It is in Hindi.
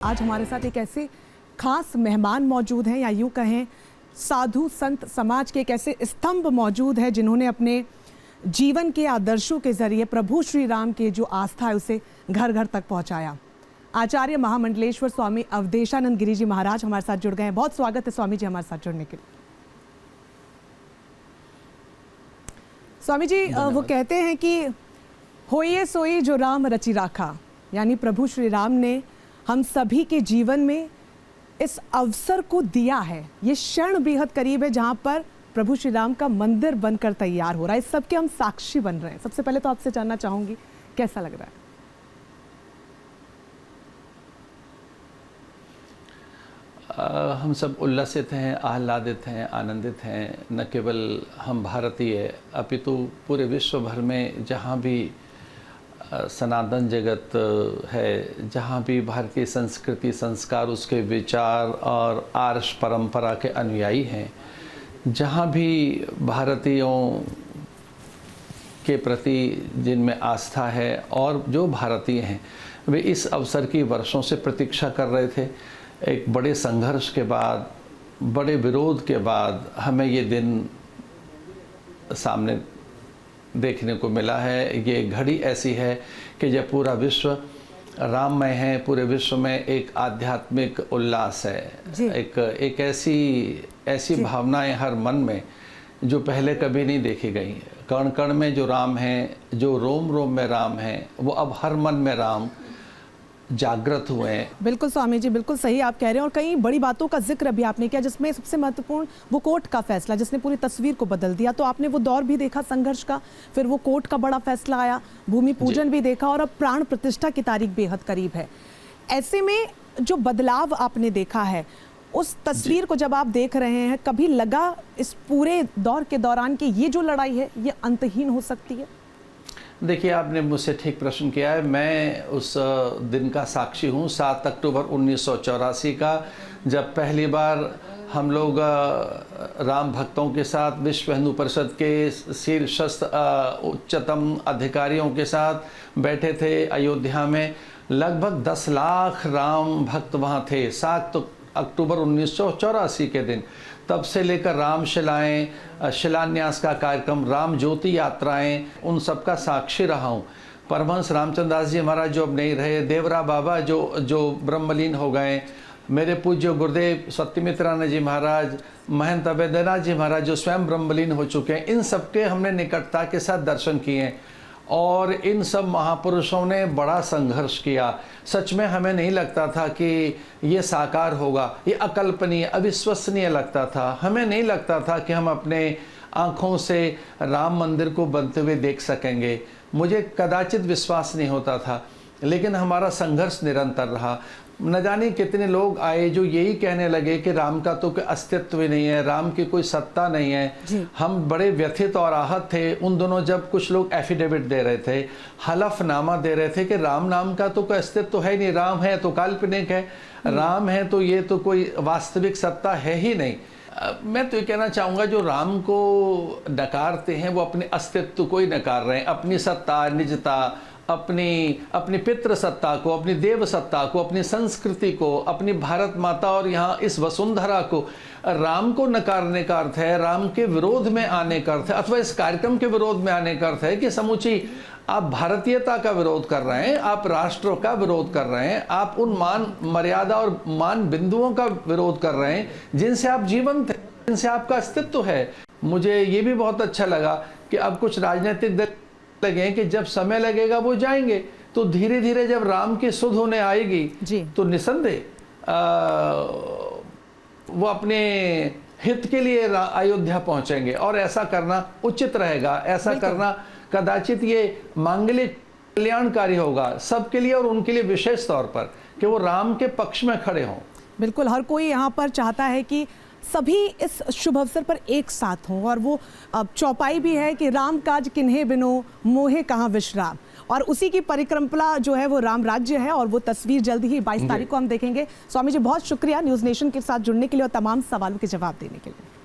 आज हमारे साथ एक ऐसे खास मेहमान मौजूद हैं, या यूँ कहें साधु संत समाज के एक ऐसे स्तंभ मौजूद है जिन्होंने अपने जीवन के आदर्शों के जरिए प्रभु श्री राम की जो आस्था है उसे घर घर तक पहुंचाया। आचार्य महामंडलेश्वर स्वामी अवधेशानंद गिरी जी महाराज हमारे साथ जुड़ गए हैं। बहुत स्वागत है स्वामी जी हमारे साथ जुड़ने के लिए। स्वामी जी वो कहते हैं कि होइए सोई जो राम रचि राखा, यानी प्रभु श्री राम ने हम सभी के जीवन में इस अवसर को दिया है। ये क्षण बेहद करीब है जहां पर प्रभु श्री राम का मंदिर बनकर तैयार हो रहा है। इस सबके हम साक्षी बन रहे हैं। सबसे पहले तो आपसे जानना चाहूंगी कैसा लग रहा है? हम सब उल्लसित हैं, आह्लादित हैं, आनंदित हैं। न केवल हम भारतीय अपितु पूरे विश्व भर में जहाँ भी सनातन जगत है, जहाँ भी भारतीय संस्कृति संस्कार उसके विचार और आर्ष परंपरा के अनुयायी हैं, जहाँ भी भारतीयों के प्रति जिनमें आस्था है और जो भारतीय हैं वे इस अवसर की वर्षों से प्रतीक्षा कर रहे थे। एक बड़े संघर्ष के बाद, बड़े विरोध के बाद हमें ये दिन सामने देखने को मिला है। ये घड़ी ऐसी है कि जब पूरा विश्व राममय है, पूरे विश्व में एक आध्यात्मिक उल्लास है, एक ऐसी भावनाएं हर मन में जो पहले कभी नहीं देखी गई। कण कण में जो राम है, जो रोम रोम में राम है, वो अब हर मन में राम जागृत हुए हैं। बिल्कुल स्वामी जी, बिल्कुल सही आप कह रहे हैं। और कई बड़ी बातों का जिक्र अभी आपने किया, जिसमें सबसे महत्वपूर्ण वो कोर्ट का फैसला जिसने पूरी तस्वीर को बदल दिया। तो आपने वो दौर भी देखा संघर्ष का, फिर वो कोर्ट का बड़ा फैसला आया, भूमि पूजन भी देखा, और अब प्राण प्रतिष्ठा की तारीख बेहद करीब है। ऐसे में जो बदलाव आपने देखा है, उस तस्वीर को जब आप देख रहे हैं, कभी लगा इस पूरे दौर के दौरान कि ये जो लड़ाई है ये अंतहीन हो सकती है? देखिए, आपने मुझसे ठीक प्रश्न किया है। मैं उस दिन का साक्षी हूँ, 7 अक्टूबर 1984 का, जब पहली बार हम लोग राम भक्तों के साथ विश्व हिंदू परिषद के शीर्षस्थ उच्चतम अधिकारियों के साथ बैठे थे अयोध्या में। लगभग 10 लाख राम भक्त वहाँ थे 7 अक्टूबर 1984 के दिन। तब से लेकर राम शिलान्यास का कार्यक्रम, राम ज्योति यात्राएं, उन सब का साक्षी रहा हूँ। परमहंस रामचंद्र दास जी महाराज जो अब नहीं रहे, देवरा बाबा जो ब्रह्मलीन हो गए, मेरे पूज्य गुरुदेव सत्यमित्रानंद जी महाराज, महंत अवैधनाथ जी महाराज जो स्वयं ब्रह्मलीन हो चुके हैं, इन सबके हमने निकटता के साथ दर्शन किए हैं। और इन सब महापुरुषों ने बड़ा संघर्ष किया। सच में हमें नहीं लगता था कि ये साकार होगा, ये अकल्पनीय, अविश्वसनीय लगता था। हमें नहीं लगता था कि हम अपने आँखों से राम मंदिर को बनते हुए देख सकेंगे। मुझे कदाचित विश्वास नहीं होता था, लेकिन हमारा संघर्ष निरंतर रहा। न जाने कितने लोग आए जो यही कहने लगे कि राम का तो कोई अस्तित्व ही नहीं है, राम की कोई सत्ता नहीं है। हम बड़े व्यथित और आहत थे उन दोनों जब कुछ लोग एफिडेविट दे रहे थे, हलफनामा दे रहे थे कि राम नाम का तो कोई अस्तित्व तो है नहीं, राम है तो काल्पनिक है, राम है तो ये तो कोई वास्तविक सत्ता है ही नहीं। मैं तो ये कहना चाहूँगा, जो राम को नकारते हैं वो अपने अस्तित्व को ही नकार रहे हैं, अपनी सत्ता, निजता, अपनी पितृ सत्ता को, अपनी देव सत्ता को, अपनी संस्कृति को, अपनी भारत माता और यहाँ इस वसुंधरा को। राम को नकारने का अर्थ है, राम के विरोध में आने का अर्थ है, अथवा इस कार्यक्रम के विरोध में आने का अर्थ है कि समूची आप भारतीयता का विरोध कर रहे हैं, आप राष्ट्र का विरोध कर रहे हैं, आप उन मान मर्यादा और मान बिंदुओं का विरोध कर रहे हैं जिनसे आप जीवंत हैं, जिनसे आपका अस्तित्व है। मुझे ये भी बहुत अच्छा लगा कि अब कुछ राजनीतिक दल लगे कि जब समय लगेगा वो जाएंगे, तो धीरे धीरे जब राम की सुध होने आएगी तो निसंदेह वो अपने हित के लिए अयोध्या पहुंचेंगे। और ऐसा करना उचित रहेगा, ऐसा करना कदाचित ये मांगलिक कल्याणकारी होगा सबके लिए, और उनके लिए विशेष तौर पर कि वो राम के पक्ष में खड़े हों। बिल्कुल, हर कोई यहाँ पर चाहता है कि सभी इस शुभ अवसर पर एक साथ हों। और वो अब चौपाई भी है कि राम काज किन्हे बिनो मोहे कहाँ विश्राम, और उसी की परिक्रमणा जो है वो राम राज्य है। और वो तस्वीर जल्दी ही 22 तारीख को हम देखेंगे। स्वामी जी बहुत शुक्रिया न्यूज़ नेशन के साथ जुड़ने के लिए और तमाम सवालों के जवाब देने के लिए।